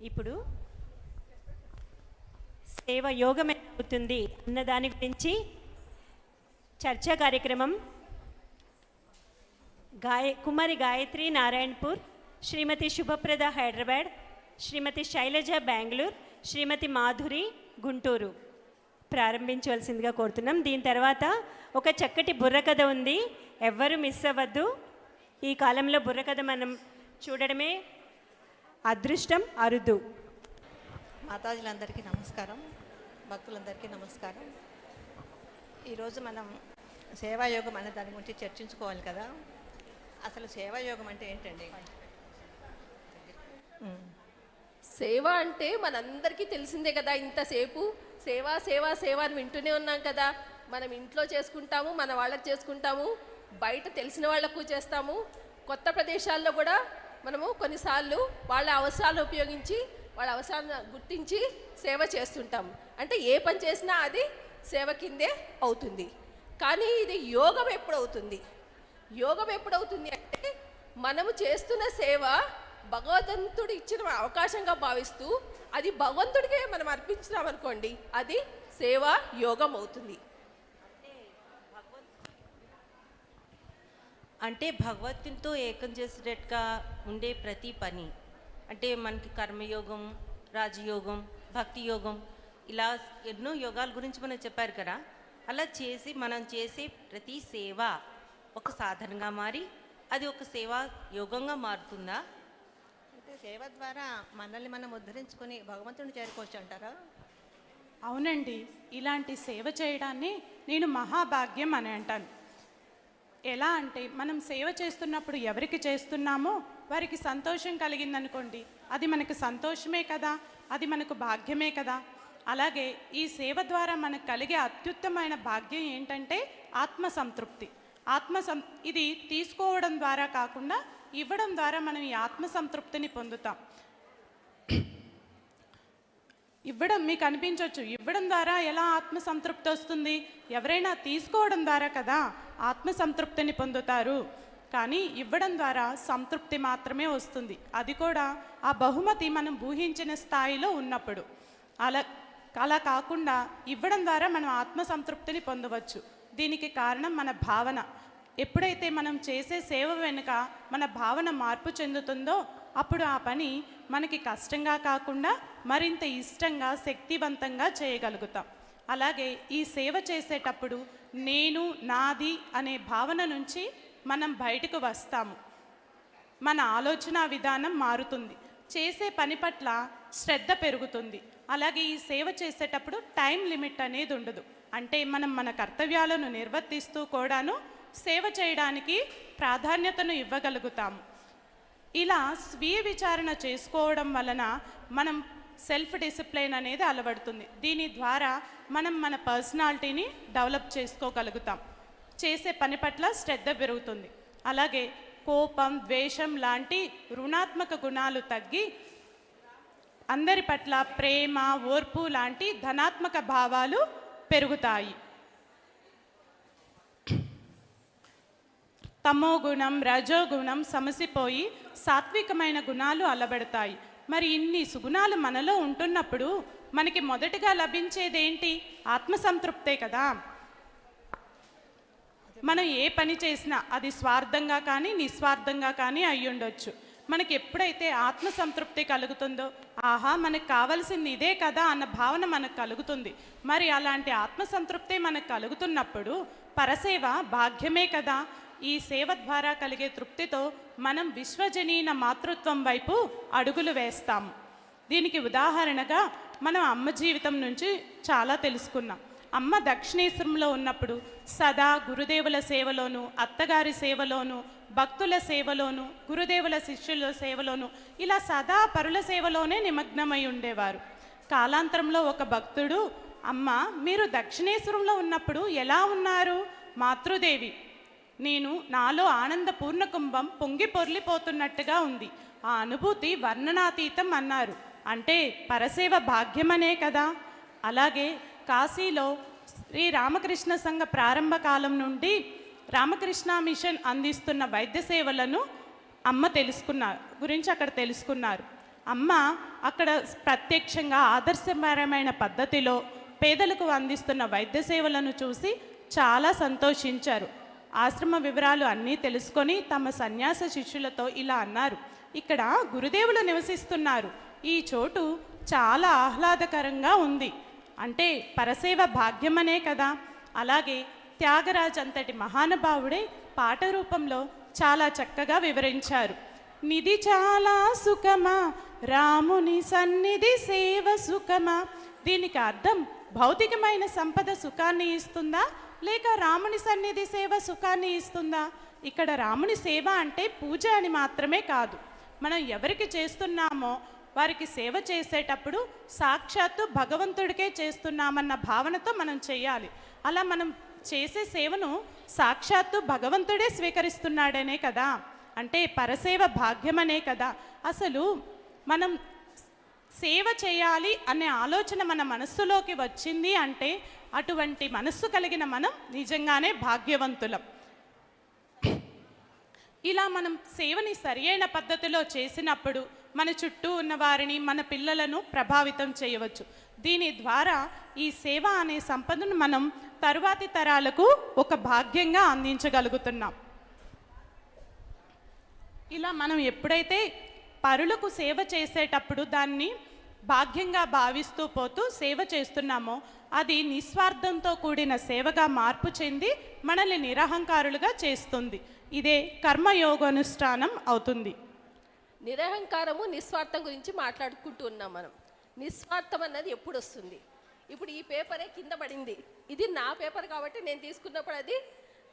ఇప్పుడు సేవ యోగం అవుతుంది అన్న దాని గురించి చర్చా కార్యక్రమం కుమారి గాయత్రి నారాయణపూర్, శ్రీమతి శుభప్రద హైదరాబాద్, శ్రీమతి శైలజ బెంగళూరు, శ్రీమతి మాధురి గుంటూరు ప్రారంభించవలసిందిగా కోరుతున్నాం. దీని తర్వాత ఒక చక్కటి బుర్రకథ ఉంది, ఎవ్వరూ మిస్ అవ్వద్దు. ఈ కాలంలో బుర్రకథ మనం చూడడమే అదృష్టం, అరుదు. మాతాజీలందరికీ నమస్కారం, భక్తులందరికీ నమస్కారం. ఈరోజు మనం సేవాయోగం అనే దాని గురించి చర్చించుకోవాలి కదా. అసలు సేవాయోగం అంటే ఏంటండి? సేవ అంటే మనందరికీ తెలిసిందే కదా. ఇంతసేపు సేవ సేవ సేవ అని వింటూనే ఉన్నాం కదా. మనం ఇంట్లో చేసుకుంటాము, మన వాళ్ళకి చేసుకుంటాము, బయట తెలిసిన వాళ్ళకు చేస్తాము, కొత్త ప్రదేశాల్లో కూడా మనము కొన్నిసార్లు వాళ్ళ అవసరాలను ఉపయోగించి వాళ్ళ అవసరాలను గుర్తించి సేవ చేస్తుంటాం. అంటే ఏ పని చేసినా అది సేవ కిందే అవుతుంది. కానీ ఇది యోగం ఎప్పుడవుతుంది? యోగం ఎప్పుడవుతుంది అంటే మనము చేస్తున్న సేవ భగవంతుడు ఇచ్చిన అవకాశంగా భావిస్తూ అది భగవంతుడికే మనం అర్పించినాం అనుకోండి, అది సేవ యోగం అవుతుంది. అంటే భగవంతునితో ఏకం చేసేటట్టుగా ఉండే ప్రతి పని, అంటే మనకి కర్మయోగం, రాజయోగం, భక్తి యోగం, ఇలా ఎన్నో యోగాల గురించి మనం చెప్పారు కదా. అలా చేసి మనం చేసే ప్రతి సేవ ఒక సాధనగా మారి అది ఒక సేవా యోగంగా మారుతుందా? అంటే సేవ ద్వారా మనల్ని మనం ఉద్ధరించుకొని భగవంతుని చేరుకోవచ్చు అంటారా? అవునండి, ఇలాంటి సేవ చేయడాన్ని నేను మహాభాగ్యం అని అంటాను. ఎలా అంటే మనం సేవ చేస్తున్నప్పుడు ఎవరికి చేస్తున్నామో వారికి సంతోషం కలిగిందనుకోండి, అది మనకు సంతోషమే కదా, అది మనకు భాగ్యమే కదా. అలాగే ఈ సేవ ద్వారా మనకు కలిగే అత్యుత్తమైన భాగ్యం ఏంటంటే ఆత్మసంతృప్తి. ఇది తీసుకోవడం ద్వారా కాకుండా ఇవ్వడం ద్వారా మనం ఈ ఆత్మసంతృప్తిని పొందుతాం. ఇవ్వడం మీకు అనిపించవచ్చు, ఇవ్వడం ద్వారా ఎలా ఆత్మసంతృప్తి వస్తుంది? ఎవరైనా తీసుకోవడం ద్వారా కదా ఆత్మసంతృప్తిని పొందుతారు. కానీ ఇవ్వడం ద్వారా సంతృప్తి మాత్రమే వస్తుంది, అది కూడా ఆ బహుమతి మనం ఊహించిన స్థాయిలో ఉన్నప్పుడు. అలా కాకుండా ఇవ్వడం ద్వారా మనం ఆత్మసంతృప్తిని పొందవచ్చు. దీనికి కారణం మన భావన. ఎప్పుడైతే మనం చేసే సేవ వెనుక మన భావన మార్పు చెందుతుందో అప్పుడు ఆ పని మనకి కష్టంగా కాకుండా మరింత ఇష్టంగా, శక్తివంతంగా చేయగలుగుతాం. అలాగే ఈ సేవ చేసేటప్పుడు నేను, నాది అనే భావన నుంచి మనం బయటకు వస్తాము. మన ఆలోచన విధానం మారుతుంది, చేసే పని పట్ల శ్రద్ధ పెరుగుతుంది. అలాగే ఈ సేవ చేసేటప్పుడు టైం లిమిట్ అనేది ఉండదు. అంటే మనం మన కర్తవ్యాలను నిర్వర్తిస్తూ కూడాను సేవ చేయడానికి ప్రాధాన్యతను ఇవ్వగలుగుతాము. ఇలా స్వీయ విచారణ చేసుకోవడం వలన మనం సెల్ఫ్ డిసిప్లిన్ అనేది అలవడుతుంది. దీని ద్వారా మనం మన పర్సనాలిటీని డెవలప్ చేసుకోగలుగుతాం, చేసే పని పట్ల శ్రద్ధ పెరుగుతుంది. అలాగే కోపం, ద్వేషం లాంటి రుణాత్మక గుణాలు తగ్గి అందరి పట్ల ప్రేమ, ఓర్పు లాంటి ధనాత్మక భావాలు పెరుగుతాయి. తమో గుణం, రజోగుణం సమసిపోయి సాత్వికమైన గుణాలు అలబడతాయి. మరి ఇన్ని సుగుణాలు మనలో ఉంటున్నప్పుడు మనకి మొదటిగా లభించేదేంటి? ఆత్మసంతృప్తే కదా. మనం ఏ పని చేసినా అది స్వార్థంగా కానీ నిస్వార్థంగా కానీ అయ్యుండొచ్చు. మనకి ఎప్పుడైతే ఆత్మసంతృప్తి కలుగుతుందో, ఆహా మనకు కావాల్సింది ఇదే కదా అన్న భావన మనకు కలుగుతుంది. మరి అలాంటి ఆత్మసంతృప్తి మనకు కలుగుతున్నప్పుడు పరసేవ భాగ్యమే కదా. ఈ సేవ ద్వారా కలిగే తృప్తితో మనం విశ్వజనీన మాతృత్వం వైపు అడుగులు వేస్తాము. దీనికి ఉదాహరణగా మనం అమ్మ జీవితం నుంచి చాలా తెలుసుకున్నాం. అమ్మ దక్షిణేశ్వరంలో ఉన్నప్పుడు సదా గురుదేవుల సేవలోను, అత్తగారి సేవలోను, భక్తుల సేవలోను, గురుదేవుల శిష్యుల సేవలోను, ఇలా సదా పరుల సేవలోనే నిమగ్నమై ఉండేవారు. కాలాంతరంలో ఒక భక్తుడు, అమ్మ మీరు దక్షిణేశ్వరంలో ఉన్నప్పుడు ఎలా ఉన్నారు? మాతృదేవి, నాలో ఆనంద పూర్ణకుంభం పొంగి పొర్లిపోతున్నట్టుగా ఉంది, ఆ అనుభూతి వర్ణనాతీతం అన్నారు. అంటే పరసేవ భాగ్యమనే కదా. అలాగే కాశీలో శ్రీ రామకృష్ణ సంఘ ప్రారంభ కాలం నుండి రామకృష్ణ మిషన్ అందిస్తున్న వైద్య సేవలను అమ్మ గురించి అక్కడ తెలుసుకున్నారు. అమ్మ అక్కడ ప్రత్యక్షంగా ఆదర్శపరమైన పద్ధతిలో పేదలకు అందిస్తున్న వైద్య సేవలను చూసి చాలా సంతోషించారు. ఆశ్రమ వివరాలు అన్నీ తెలుసుకొని తమ సన్యాస శిష్యులతో ఇలా అన్నారు, ఇక్కడ గురుదేవులు నివసిస్తున్నారు, ఈ చోటు చాలా ఆహ్లాదకరంగా ఉంది. అంటే పరసేవ భాగ్యమనే కదా. అలాగే త్యాగరాజ్ అంతటి మహానుభావుడే పాట రూపంలో చాలా చక్కగా వివరించారు. నిధి చాలా సుఖమా, రాముని సన్నిధి సేవ సుఖమా. దీనికి అర్థం భౌతికమైన సంపద సుఖాన్ని ఇస్తుందా, లేక రాముని సన్నిధి సేవ సుఖాన్ని ఇస్తుందా? ఇక్కడ రాముని సేవ అంటే పూజ అని మాత్రమే కాదు, మనం ఎవరికి చేస్తున్నామో వారికి సేవ చేసేటప్పుడు సాక్షాత్తు భగవంతుడికే చేస్తున్నామన్న భావనతో మనం చేయాలి. అలా మనం చేసే సేవను సాక్షాత్తు భగవంతుడే స్వీకరిస్తున్నాడనే కదా. అంటే పరసేవ భాగ్యమనే కదా. అసలు మనం సేవ చేయాలి అనే ఆలోచన మన మనస్సులోకి వచ్చింది అంటే అటువంటి మనస్సు కలిగిన మనం నిజంగానే భాగ్యవంతులం. ఇలా మనం సేవని సరియైన పద్ధతిలో చేసినప్పుడు మన చుట్టూ ఉన్న వారిని, మన పిల్లలను ప్రభావితం చేయవచ్చు. దీని ద్వారా ఈ సేవ అనే సంపదను మనం తరువాతి తరాలకు ఒక భాగ్యంగా అందించగలుగుతున్నాం. ఇలా మనం ఎప్పుడైతే పరులకు సేవ చేసేటప్పుడు దాన్ని భాగ్యంగా భావిస్తూ పోతూ సేవ చేస్తున్నామో అది నిస్వార్థంతో కూడిన సేవగా మార్పు చెంది మనల్ని నిరహంకారులుగా చేస్తుంది. ఇదే కర్మయోగానుష్ఠానం అవుతుంది. నిరహంకారము, నిస్వార్థం గురించి మాట్లాడుకుంటూ ఉన్నాం మనం. నిస్వార్థం అన్నది ఎప్పుడు వస్తుంది? ఇప్పుడు ఈ పేపరే కింద పడింది, ఇది నా పేపర్ కాబట్టి నేను తీసుకున్నప్పుడు అది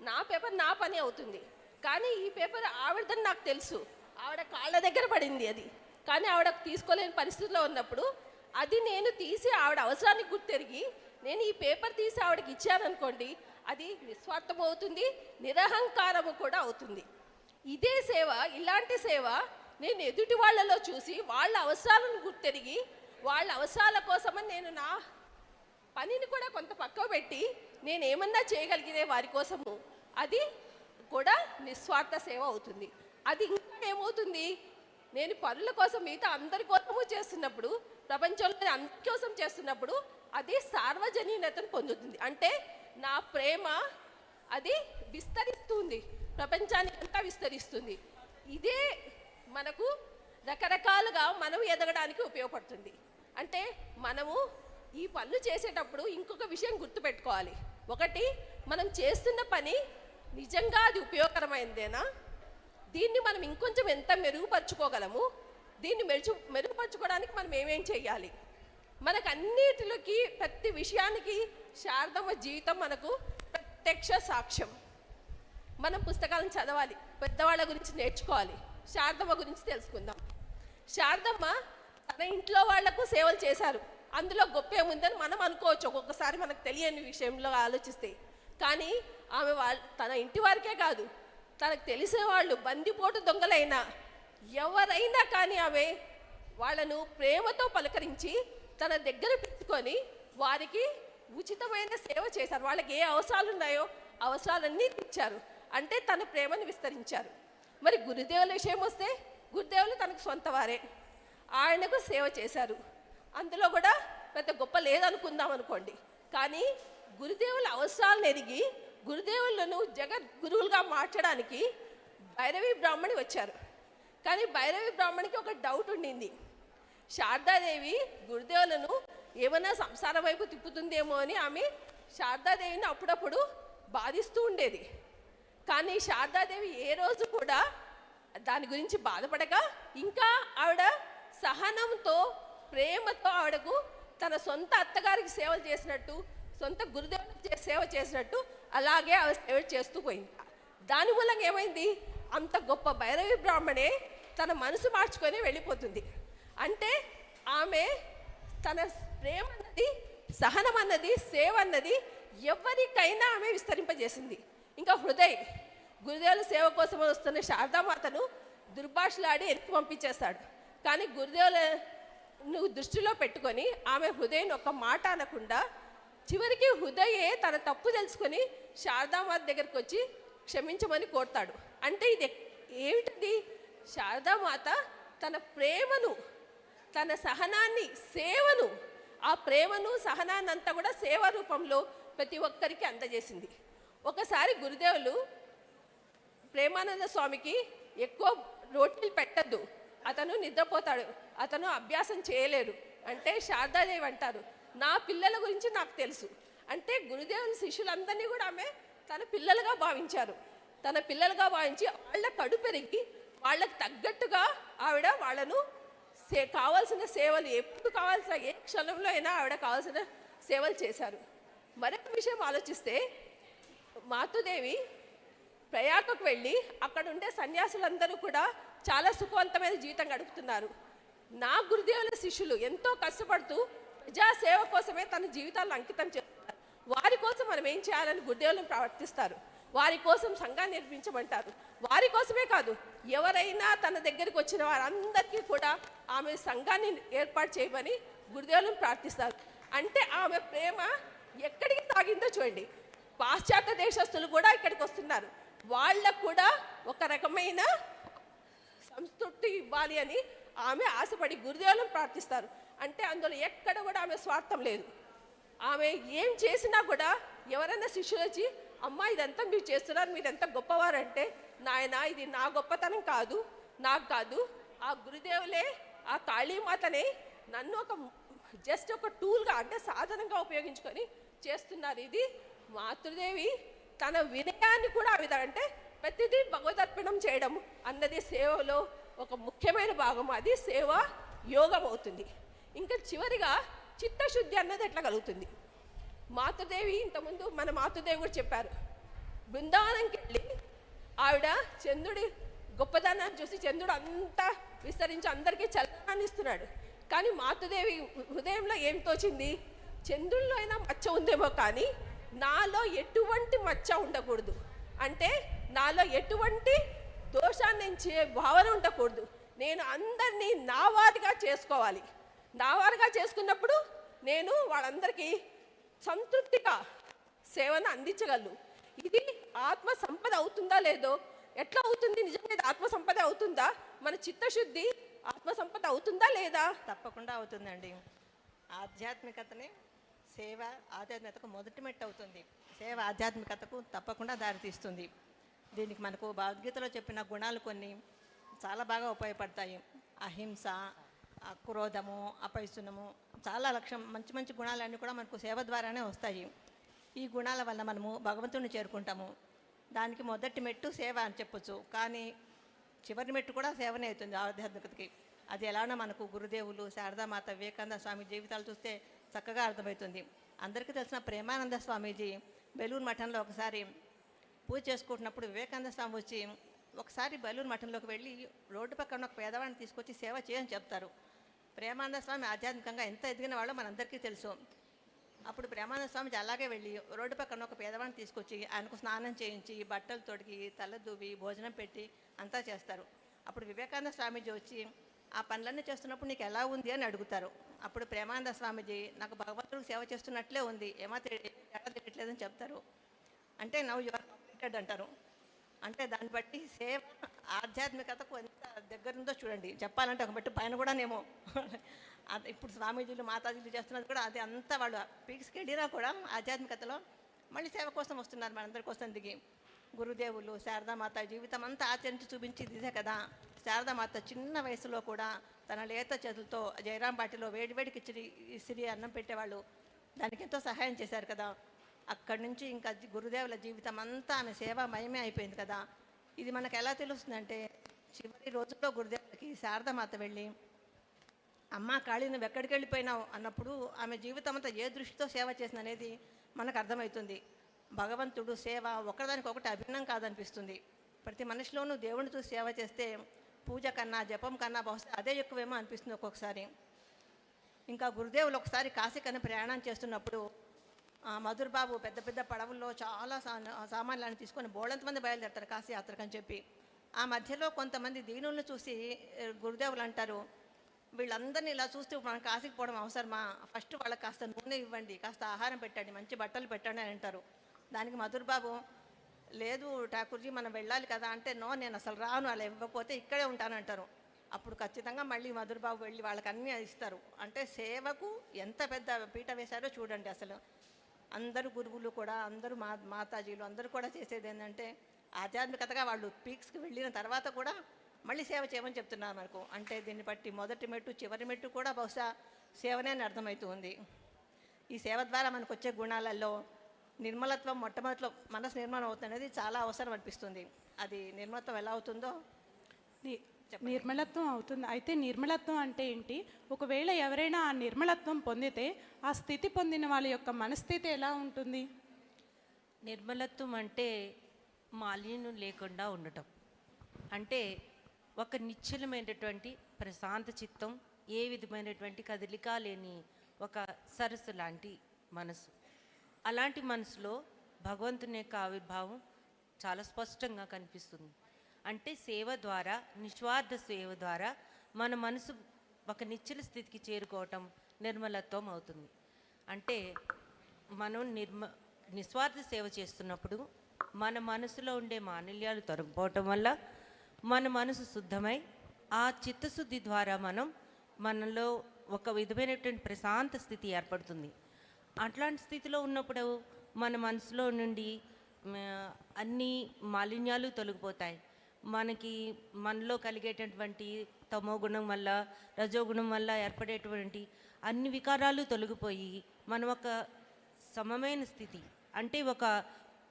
నా పేపర్, నా పని అవుతుంది. కానీ ఈ పేపర్ ఆవిడదని నాకు తెలుసు, ఆవిడ కాళ్ళ దగ్గర పడింది అది, కానీ ఆవిడ తీసుకోలేని పరిస్థితిలో ఉన్నప్పుడు అది నేను తీసి ఆవిడ అవసరానికి గుర్తెరిగి నేను ఈ పేపర్ తీసి ఆవిడకి ఇచ్చాననుకోండి, అది నిస్వార్థం అవుతుంది, నిరహంకారము కూడా అవుతుంది. ఇదే సేవ, ఇలాంటి సేవ నేను ఎదుటి వాళ్ళలో చూసి వాళ్ళ అవసరాలను గుర్తెరిగి వాళ్ళ అవసరాల కోసమని నేను నా పనిని కూడా కొంత పక్కకు పెట్టి నేను ఏమన్నా చేయగలిగితే వారి కోసము, అది కూడా నిస్వార్థ సేవ అవుతుంది. అది ఇంకా ఏమవుతుంది, నేను పనుల కోసం మిగతా అందరి కోసము చేస్తున్నప్పుడు, ప్రపంచంలో అందరి కోసం చేస్తున్నప్పుడు అది సార్వజనీనతను పొందుతుంది. అంటే నా ప్రేమ అది విస్తరిస్తుంది, ప్రపంచానికి అంతా విస్తరిస్తుంది. ఇదే మనకు రకరకాలుగా మనం ఎదగడానికి ఉపయోగపడుతుంది. అంటే మనము ఈ పనులు చేసేటప్పుడు ఇంకొక విషయం గుర్తుపెట్టుకోవాలి. ఒకటి, మనం చేస్తున్న పని నిజంగా అది ఉపయోగకరమైందేనా, దీన్ని మనం ఇంకొంచెం ఎంత మెరుగుపరుచుకోగలము, దీన్ని మెరుగుపరుచుకోవడానికి మనం ఏమేం చేయాలి. మనకు అన్నిటిలోకి ప్రతి విషయానికి శారదమ్మ జీవితం మనకు ప్రత్యక్ష సాక్ష్యం. మనం పుస్తకాలను చదవాలి, పెద్దవాళ్ళ గురించి నేర్చుకోవాలి, శారదమ్మ గురించి తెలుసుకుందాం. శారదమ్మ తన ఇంట్లో వాళ్లకు సేవలు చేశారు, అందులో గొప్ప ఏముందని మనం అనుకోవచ్చు ఒక్కొక్కసారి మనకు తెలియని విషయంలో ఆలోచిస్తే. కానీ ఆమె తన ఇంటి వారికే కాదు, తనకు తెలిసే వాళ్ళు బందిపోటు దొంగలైనా ఎవరైనా కానీ ఆమె వాళ్ళను ప్రేమతో పలకరించి తన దగ్గర పెట్టుకొని వారికి ఉచితమైన సేవ చేశారు. వాళ్ళకి ఏ అవసరాలు ఉన్నాయో అవసరాలన్నీ తీర్చారు. అంటే తన ప్రేమను విస్తరించారు. మరి గురుదేవుల విషయం వస్తే, గురుదేవులు తనకు సొంత వారే, ఆయనకు సేవ చేశారు. అందులో కూడా పెద్ద గొప్ప లేదనుకుందాం అనుకోండి. కానీ గురుదేవుల అవసరాలను ఎరిగి గురుదేవులను జగద్గురువులుగా మార్చడానికి భైరవి బ్రాహ్మణి వచ్చారు. కానీ భైరవి బ్రాహ్మణికి ఒక డౌట్ ఉండింది, శారదాదేవి గురుదేవులను ఏమైనా సంసారం వైపు తిప్పుతుందేమో అని ఆమె శారదాదేవిని అప్పుడప్పుడు బాధిస్తూ ఉండేది. కానీ శారదాదేవి ఏ రోజు కూడా దాని గురించి బాధపడక ఇంకా ఆవిడ సహనంతో, ప్రేమతో ఆవిడకు తన సొంత అత్తగారికి సేవలు చేసినట్టు, సొంత గురుదేవులకు సేవ చేసినట్టు అలాగే ఆవిడ సేవ చేస్తూ పోయింది. దాని మూలంగా ఏమైంది, అంత గొప్ప భైరవి బ్రాహ్మణే తన మనసు మార్చుకొని వెళ్ళిపోతుంది. అంటే ఆమె తన ప్రేమ అన్నది, సహనం అన్నది, సేవ అన్నది ఎవరికైనా ఆమె విస్తరింపజేసింది. ఇంకా హృదయ్ గురుదేవుల సేవ కోసం వస్తున్న శారదామాతను దుర్భాషలాడి ఎత్తి పంపించేస్తాడు. కానీ గురుదేవులను దృష్టిలో పెట్టుకొని ఆమె హృదయను ఒక మాట అనకుండా చివరికి హృదయే తన తప్పు తెలుసుకొని శారదామాత దగ్గరికి వచ్చి క్షమించమని కోరుతాడు. అంటే ఇది ఏమిటది, శారదామాత తన ప్రేమను తన సహనాన్ని, సేవను, ఆ ప్రేమను సహనాన్ని అంతా కూడా సేవ రూపంలో ప్రతి ఒక్కరికి అందజేసింది. ఒకసారి గురుదేవులు ప్రేమానంద స్వామికి ఎక్కువ రోటీలు పెట్టద్దు, అతను నిద్రపోతాడు, అతను అభ్యాసం చేయలేడు అంటే శారదాదేవి అంటారు, నా పిల్లల గురించి నాకు తెలుసు అంటే గురుదేవుని శిష్యులందరినీ కూడా ఆమె తన పిల్లలుగా భావించారు. తన పిల్లలుగా భావించి వాళ్ళ కడు పెరిగి వాళ్ళకి తగ్గట్టుగా ఆవిడ వాళ్ళను కావాల్సిన సేవలు ఎప్పుడు కావాల్సిన ఏ క్షణంలో అయినా ఆవిడ కావాల్సిన సేవలు చేశారు. మరొక విషయం ఆలోచిస్తే మాతృదేవి ప్రయాగకు వెళ్ళి అక్కడ ఉండే సన్యాసులందరూ కూడా చాలా సుఖవంతమైన జీవితం గడుపుతున్నారు. నా గురుదేవుల శిష్యులు ఎంతో కష్టపడుతూ ప్రజాసేవ కోసమే తన జీవితాలను అంకితం చేస్తారు. వారి కోసం మనం ఏం చేయాలని గురుదేవులను ప్రవర్తిస్తారు. వారి కోసం సంఘాన్ని నిర్మించమంటారు. వారి కోసమే కాదు, ఎవరైనా తన దగ్గరికి వచ్చిన వారందరికీ కూడా ఆమె సంఘాన్ని ఏర్పాటు చేయమని గురుదేవులను ప్రార్థిస్తారు. అంటే ఆమె ప్రేమ ఎక్కడికి తాగిందో చూడండి. పాశ్చాత్య దేశస్తులు కూడా ఇక్కడికి వస్తున్నారు, వాళ్ళకు కూడా ఒక రకమైన సంతృప్తి ఇవ్వాలి అని ఆమె ఆశపడి గురుదేవులను ప్రార్థిస్తారు. అంటే అందులో ఎక్కడ కూడా ఆమె స్వార్థం లేదు. ఆమె ఏం చేసినా కూడా ఎవరైనా శిష్యులు వచ్చి, అమ్మ ఇదంతా మీరు చేస్తున్నారు, మీరు ఎంత గొప్పవారంటే, నాయన ఇది నా గొప్పతనం కాదు, నాకు కాదు, ఆ గురుదేవులే ఆ కాళీమాతనే నన్ను జస్ట్ ఒక టూల్గా అంటే సాధనంగా ఉపయోగించుకొని చేస్తున్నారు. ఇది మాతృదేవి తన వినయాన్ని కూడా ఆ విధంగా అంటే ప్రతిదీ భగవదర్పణం చేయడం అన్నది సేవలో ఒక ముఖ్యమైన భాగం. అది సేవ యోగం అవుతుంది. ఇంకా చివరిగా చిత్తశుద్ధి అన్నది ఎట్లా కలుగుతుంది. మాతృదేవి ఇంతకుముందు మన మాతృదేవి కూడా చెప్పారు, బృందావనంకి వెళ్ళి ఆవిడ చంద్రుడి గొప్పదనాన్ని చూసి చంద్రుడు అంతా విస్తరించి అందరికీ చల్లనాన్ని ఇస్తున్నాడు. కానీ మాతృదేవి హృదయంలో ఏం తోచింది, చంద్రుల్లో అయినా మచ్చ ఉందేమో కానీ నాలో ఎటువంటి మచ్చ ఉండకూడదు, అంటే నాలో ఎటువంటి దోషాన్ని భావన ఉండకూడదు, నేను అందరినీ నా వారిగా చేసుకోవాలి. నా వారిగా చేసుకున్నప్పుడు నేను వాళ్ళందరికీ సంతృప్తిగా సేవను అందించగలను. ఇది ఆత్మ సంపద అవుతుందా లేదో, ఎట్లా అవుతుంది, నిజంగా ఇది ఆత్మ సంపద అవుతుందా, మన చిత్తశుద్ధి ఆత్మ సంపద అవుతుందా లేదా? తప్పకుండా అవుతుందండి. ఆధ్యాత్మికతనే సేవ ఆధ్యాత్మికతకు మొదటి మెట్టు అవుతుంది. సేవ ఆధ్యాత్మికతకు తప్పకుండా దారితీస్తుంది. దీనికి మనకు భగవద్గీతలో చెప్పిన గుణాలు కొన్ని చాలా బాగా ఉపయోగపడతాయి. అహింస, క్రోధము, అపైశునము, చాలా మంచి మంచి గుణాలన్నీ కూడా మనకు సేవ ద్వారానే వస్తాయి. ఈ గుణాల వల్ల మనము భగవంతుడిని చేరుకుంటాము. దానికి మొదటి మెట్టు సేవ అని చెప్పొచ్చు, కానీ చివరి మెట్టు కూడా సేవనే అవుతుంది ఆధ్యాత్మికతకి. అది ఎలానో మనకు గురుదేవులు, శారదామాత, వివేకానంద స్వామి జీవితాలు చూస్తే చక్కగా అర్థమవుతుంది. అందరికీ తెలిసిన ప్రేమానంద స్వామీజీ బెలూరు మఠంలో ఒకసారి పూజ చేసుకుంటున్నప్పుడు వివేకానంద స్వామి వచ్చి ఒకసారి బెలూరు మఠంలోకి వెళ్ళి రోడ్డు పక్కన ఒక పేదవాడిని తీసుకొచ్చి సేవ చేయని చెప్తారు. ప్రేమానంద స్వామి ఆధ్యాత్మికంగా ఎంత ఎదిగిన వాళ్ళో మనందరికీ తెలుసు. అప్పుడు ప్రేమానంద స్వామి అలాగే వెళ్ళి రోడ్డు పక్కన ఒక పేదవాడిని తీసుకొచ్చి ఆయనకు స్నానం చేయించి, బట్టలు తొడిగి, తల దువ్వి, భోజనం పెట్టి అంతా చేస్తారు. అప్పుడు వివేకానంద స్వామీజీ వచ్చి ఆ పనులన్నీ చేస్తున్నప్పుడు నీకు ఎలా ఉంది అని అడుగుతారు. అప్పుడు ప్రేమానంద స్వామీజీ నాకు భగవంతుడికి సేవ చేస్తున్నట్లే ఉంది, ఏమా తేడా తెలియట్లేదని చెప్తారు. అంటే నవ్ యు ఆర్ కంప్లీటెడ్ అంటారు. అంటే దాన్ని బట్టి సేవ ఆధ్యాత్మికతకు ఎంత దగ్గరుందో చూడండి. చెప్పాలంటే ఒక బట్టి పైన కూడానేమో ఇప్పుడు స్వామీజీలు, మాతాజీలు చేస్తున్నది కూడా అది అంతా వాళ్ళు పీక్స్కి వెళ్ళినా కూడా ఆధ్యాత్మికతలో మళ్ళీ సేవ కోసం వస్తున్నారు మనందరి కోసం దిగి. గురుదేవులు, శారదామాత జీవితం అంతా ఆచరించి చూపించి ఇదే కదా. శారదామాత చిన్న వయసులో కూడా తన లేత చేతులతో జయరాం బాటిలో వేడివేడి కిచిడి ఇసిరి అన్నం పెట్టేవాళ్ళు. దానికి ఎంతో సహాయం చేశారు కదా. అక్కడి నుంచి ఇంకా గురుదేవుల జీవితం అంతా ఆమె సేవామయమే అయిపోయింది కదా. ఇది మనకు ఎలా తెలుస్తుందంటే చివరి రోజుల్లో గురుదేవులకి శారదామాత వెళ్ళి అమ్మ కాళీ నువ్వు ఎక్కడికి వెళ్ళిపోయినావు అన్నప్పుడు ఆమె జీవితం అంతా ఏ దృష్టితో సేవ చేసింది అనేది మనకు అర్థమవుతుంది. భగవంతుడు సేవ ఒకదానికొకటి అభిన్నం కాదనిపిస్తుంది. ప్రతి మనిషిలోనూ దేవుడిని చూసి సేవ చేస్తే పూజ కన్నా, జపం కన్నా బహుశా అదే ఎక్కువేమో అనిపిస్తుంది ఒక్కొక్కసారి. ఇంకా గురుదేవులు ఒకసారి కాశీకని ప్రయాణం చేస్తున్నప్పుడు మధురబాబు పెద్ద పెద్ద పడవల్లో చాలా సామాన్లను తీసుకొని బోళంతమంది బయలుదేరతారు కాశీ యాత్రకని చెప్పి. ఆ మధ్యలో కొంతమంది దీనులను చూసి గురుదేవులు అంటారు, వీళ్ళందరినీ ఇలా చూస్తూ మనం కాశీకి పోవడం అవసరమా, ఫస్ట్ వాళ్ళకి కాస్త నూనె ఇవ్వండి, కాస్త ఆహారం పెట్టండి, మంచి బట్టలు పెట్టండి అని అంటారు. దానికి మధురబాబు లేదు ఠాకూర్జీ మనం వెళ్ళాలి కదా అంటే, నో నేను అసలు రాను, అలా ఇవ్వకపోతే ఇక్కడే ఉంటానంటారు. అప్పుడు ఖచ్చితంగా మళ్ళీ మధురబాబు వెళ్ళి వాళ్ళకి అన్నీ ఇస్తారు. అంటే సేవకు ఎంత పెద్ద పీట వేశారో చూడండి. అసలు అందరూ గురువులు కూడా, అందరూ మాతాజీలు అందరూ కూడా చేసేది ఏంటంటే ఆధ్యాత్మికతగా వాళ్ళు పీక్స్కి వెళ్ళిన తర్వాత కూడా మళ్ళీ సేవ చేయమని చెప్తున్నారు మనకు. అంటే దీన్ని బట్టి మొదటి మెట్టు చివరి మెట్టు కూడా బహుశా సేవనే అని అర్థమవుతుంది. ఈ సేవ ద్వారా మనకు వచ్చే గుణాలలో నిర్మలత్వం మొట్టమొదటిలో మనసు నిర్మలం అవుతుంది అనేది చాలా అవసరం అనిపిస్తుంది. అది నిర్మలత్వం ఎలా అవుతుందో నిర్మలత్వం అవుతుంది. అయితే నిర్మలత్వం అంటే ఏంటి? ఒకవేళ ఎవరైనా ఆ నిర్మలత్వం పొందితే ఆ స్థితి పొందిన వాళ్ళ యొక్క మనస్థితి ఎలా ఉంటుంది? నిర్మలత్వం అంటే మాలిన్యం లేకుండా ఉండటం, అంటే ఒక నిశ్చలమైనటువంటి ప్రశాంత చిత్తం, ఏ విధమైనటువంటి కదలిక లేని ఒక సరస్సు లాంటి మనసు. అలాంటి మనసులో భగవంతుని యొక్క ఆవిర్భావం చాలా స్పష్టంగా కనిపిస్తుంది. అంటే సేవ ద్వారా, నిస్వార్థ సేవ ద్వారా మన మనసు ఒక నిశ్చల స్థితికి చేరుకోవటం నిర్మలత్వం అవుతుంది. అంటే మనం నిస్వార్థ సేవ చేస్తున్నప్పుడు మన మనసులో ఉండే మాలిన్యాలు తొలగిపోవటం వల్ల మన మనసు శుద్ధమై ఆ చిత్తశుద్ధి ద్వారా మనలో ఒక విధమైనటువంటి ప్రశాంత స్థితి ఏర్పడుతుంది. అట్లాంటి స్థితిలో ఉన్నప్పుడు మన మనసులో నుండి అన్ని మాలిన్యాలు తొలగిపోతాయి. మనలో కలిగేటటువంటి తమో గుణం వల్ల, రజోగుణం వల్ల ఏర్పడేటువంటి అన్ని వికారాలు తొలగిపోయి మనం ఒక సమమైన స్థితి, అంటే ఒక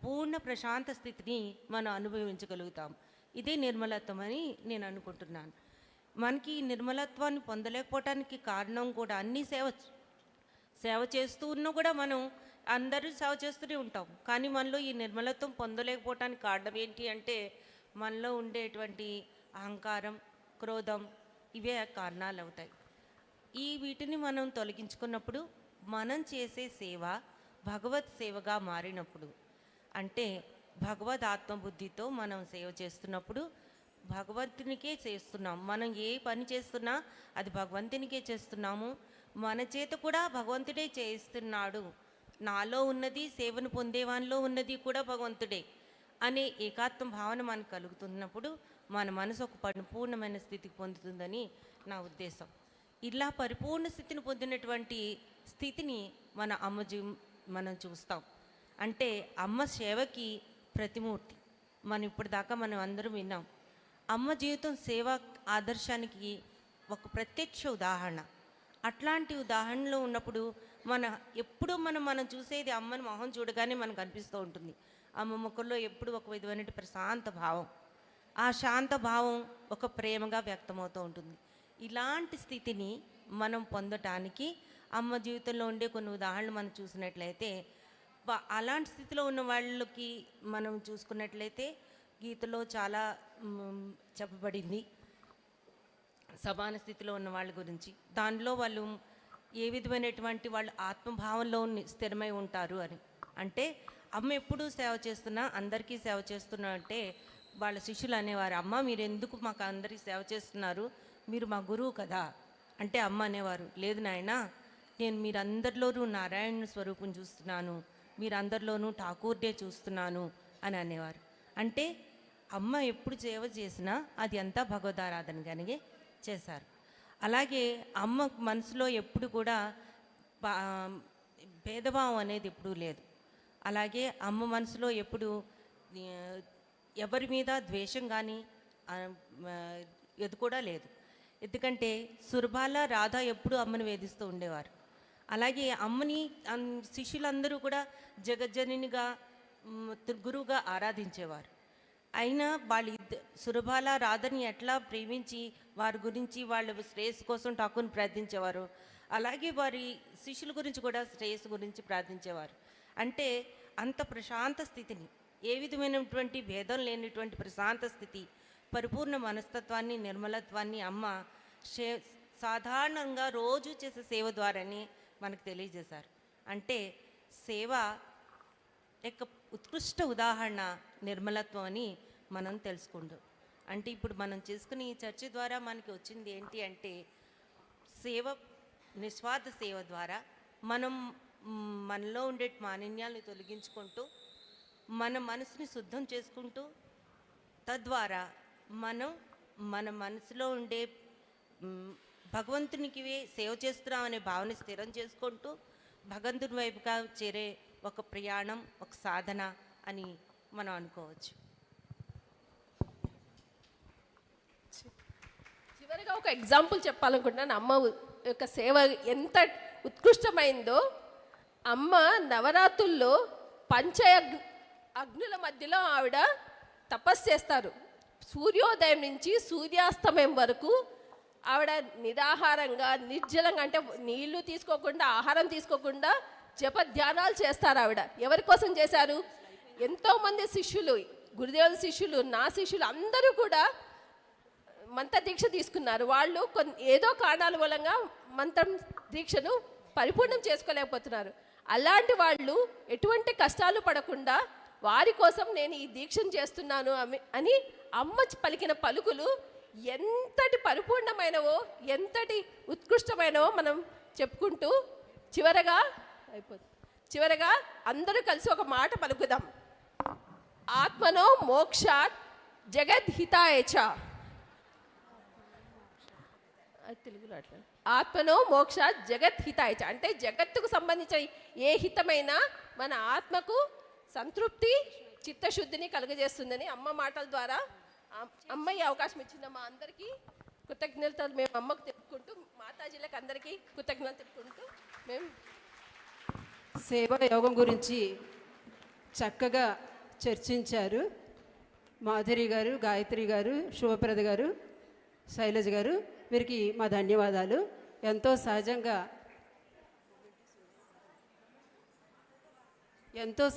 పూర్ణ ప్రశాంత స్థితిని మనం అనుభవించగలుగుతాం. ఇదే నిర్మలత్వం అని నేను అనుకుంటున్నాను. మనకి ఈ నిర్మలత్వాన్ని పొందలేకపోవటానికి కారణం కూడా అన్ని సేవ చేస్తూ ఉన్నా కూడా మనం అందరూ సేవ చేస్తూనే ఉంటాం, కానీ మనలో ఈ నిర్మలత్వం పొందలేకపోవటానికి కారణం ఏంటి అంటే మనలో ఉండేటువంటి అహంకారం, క్రోధం, ఇవే కారణాలు అవుతాయి. వీటిని మనం తొలగించుకున్నప్పుడు మనం చేసే సేవ భగవత్ సేవగా మారినప్పుడు, అంటే భగవద్ ఆత్మబుద్ధితో మనం సేవ చేస్తున్నప్పుడు భగవంతునికే చేస్తున్నాం. మనం ఏ పని చేస్తున్నా అది భగవంతునికే చేస్తున్నాము. మన చేత కూడా భగవంతుడే చేయిస్తున్నాడు. నాలో ఉన్నది, సేవను పొందేవానిలో ఉన్నది కూడా భగవంతుడే అనే ఏకాత్మ భావన మనకు కలుగుతున్నప్పుడు మన మనసు ఒక పరిపూర్ణమైన స్థితికి పొందుతుందని నా ఉద్దేశం. ఇలా పరిపూర్ణ స్థితిని పొందినటువంటి స్థితిని మన మనం చూస్తాం. అంటే అమ్మ సేవకి ప్రతిమూర్తి. ఇప్పటిదాకా మనం అందరం విన్నాం. అమ్మ జీవితం సేవ ఆదర్శానికి ఒక ప్రత్యక్ష ఉదాహరణ. అట్లాంటి ఉదాహరణలో ఉన్నప్పుడు ఎప్పుడు మనం చూసేది అమ్మని మొహం చూడగానే మనకు అనిపిస్తూ ఉంటుంది. అమ్మ ముఖంలో ఎప్పుడు ఒక విధమైన ప్రశాంత భావం, ఆ శాంత భావం ఒక ప్రేమగా వ్యక్తమవుతూ ఉంటుంది. ఇలాంటి స్థితిని మనం పొందటానికి అమ్మ జీవితంలో ఉండే కొన్ని ఉదాహరణలు మనం చూసినట్లయితే, అలాంటి స్థితిలో ఉన్న వాళ్ళకి మనం చూసుకున్నట్లయితే గీతలో చాలా చెప్పబడింది సమాన స్థితిలో ఉన్న వాళ్ళ గురించి. దానిలో వాళ్ళు ఏ విధమైనటువంటి వాళ్ళు ఆత్మభావంలో స్థిరమై ఉంటారు అని. అంటే అమ్మ ఎప్పుడు సేవ చేస్తున్నా, అందరికీ సేవ చేస్తున్నా అంటే వాళ్ళ శిష్యులు అనేవారు, అమ్మ మీరు ఎందుకు మాకు అందరికీ సేవ చేస్తున్నారు, మీరు మా గురువు కదా అంటే అమ్మ అనేవారు, లేదు నాయనా, నేను మీరందరిలోనూ నారాయణ స్వరూపం చూస్తున్నాను, మీరందరిలోనూ ఠాకూర్నే చూస్తున్నాను అని అనేవారు. అంటే అమ్మ ఎప్పుడు సేవ చేసినా అది అంతా భగవదారాధనగానే చేశారు. అలాగే అమ్మ మనసులో ఎప్పుడు కూడా భేదభావం అనేది ఎప్పుడూ లేదు. అలాగే అమ్మ మనసులో ఎప్పుడు ఎవరి మీద ద్వేషం కానీ ఇది కూడా లేదు. ఎందుకంటే సురభాల, రాధ ఎప్పుడు అమ్మని వేధిస్తూ ఉండేవారు. అలాగే అమ్మని శిష్యులందరూ కూడా జగజ్జనినిగా, గురువుగా ఆరాధించేవారు. అయినా వాళ్ళు సురభాల, రాధని ఎట్లా ప్రేమించి వారి గురించి వాళ్ళ శ్రేయస్సు కోసం ఠాకూర్ని ప్రార్థించేవారు, అలాగే వారి శిష్యుల గురించి కూడా శ్రేయస్సు గురించి ప్రార్థించేవారు. అంటే అంత ప్రశాంత స్థితిని, ఏ విధమైనటువంటి భేదం లేనిటువంటి ప్రశాంత స్థితి, పరిపూర్ణ మనస్తత్వాన్ని, నిర్మలత్వాన్ని అమ్మ సాధారణంగా రోజు చేసే సేవ ద్వారానే మనకు తెలియజేశారు. అంటే సేవ యొక్క ఉత్కృష్ట ఉదాహరణ నిర్మలత్వం అని మనం తెలుసుకుంటాం. అంటే ఇప్పుడు మనం చేసుకునే ఈ చర్చ ద్వారా మనకి వచ్చింది ఏంటి అంటే, సేవ, నిస్వార్థ సేవ ద్వారా మనలో ఉండే మాలిన్యాలను తొలగించుకుంటూ మన మనసుని శుద్ధం చేసుకుంటూ, తద్వారా మన మనసులో ఉండే భగవంతునికి సేవ చేస్తున్నాం అనే భావన స్థిరం చేసుకుంటూ భగవంతుని వైపుగా చేరే ఒక ప్రయాణం, ఒక సాధన అని మనం అనుకోవచ్చు. చివరిగా ఒక ఎగ్జాంపుల్ చెప్పాలనుకుంటున్నాను. అమ్మ యొక్క సేవ ఎంత ఉత్కృష్టమైందో. అమ్మ నవరాత్రుల్లో అగ్నుల మధ్యలో ఆవిడ తపస్సు చేస్తారు. సూర్యోదయం నుంచి సూర్యాస్తమయం వరకు ఆవిడ నిరాహారంగా, నిర్జలంగా, అంటే నీళ్లు తీసుకోకుండా, ఆహారం తీసుకోకుండా జప ధ్యానాలు చేస్తారు. ఆవిడ ఎవరి కోసం చేశారు? ఎంతోమంది శిష్యులు, గురుదేవుల శిష్యులు, నా శిష్యులు అందరూ కూడా మంత్ర దీక్ష తీసుకున్నారు. వాళ్ళు ఏదో కారణాల మూలంగా మంత్రం దీక్షను పరిపూర్ణం చేసుకోలేకపోతున్నారు. అలాంటి వాళ్ళు ఎటువంటి కష్టాలు పడకుండా వారి కోసం నేను ఈ దీక్షను చేస్తున్నాను అని అమ్మ పలికిన పలుకులు ఎంతటి పరిపూర్ణమైనవో, ఎంతటి ఉత్కృష్టమైనవో మనం చెప్పుకుంటూ చివరగా అందరూ కలిసి ఒక మాట పలుకుదాం. ఆత్మనో మోక్షాత్ జగద్హితాయచ. తెలుగులో అట్లా, ఆత్మనో మోక్షాత్ జగద్హితాయచ అంటే జగత్తుకు సంబంధించిన ఏ హితమైనా మన ఆత్మకు సంతృప్తి, చిత్తశుద్ధిని కలుగజేస్తుందని అమ్మ మాటల ద్వారా అమ్మ ఈ అవకాశం ఇచ్చిన మా అందరికీ కృతజ్ఞతలు మేము అమ్మకు చెప్పుకుంటూ, మాతాజీలకు అందరికీ కృతజ్ఞతలు చెప్పుకుంటూ మేము సేవా యోగం గురించి చక్కగా చర్చించారు. మాధురి గారు, గాయత్రి గారు, శుభప్రద గారు, శైలజ గారు, వీరికి మా ధన్యవాదాలు. ఎంతో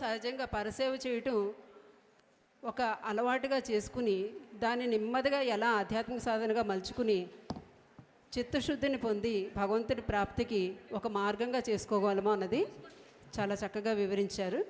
సహజంగా పరసేవ చేయటం ఒక అలవాటుగా చేసుకుని దాన్ని నెమ్మదిగా ఎలా ఆధ్యాత్మిక సాధనగా మలుచుకుని చిత్తశుద్ధిని పొంది భగవంతుడి ప్రాప్తికి ఒక మార్గంగా చేసుకోగలమో అన్నది చాలా చక్కగా వివరించారు.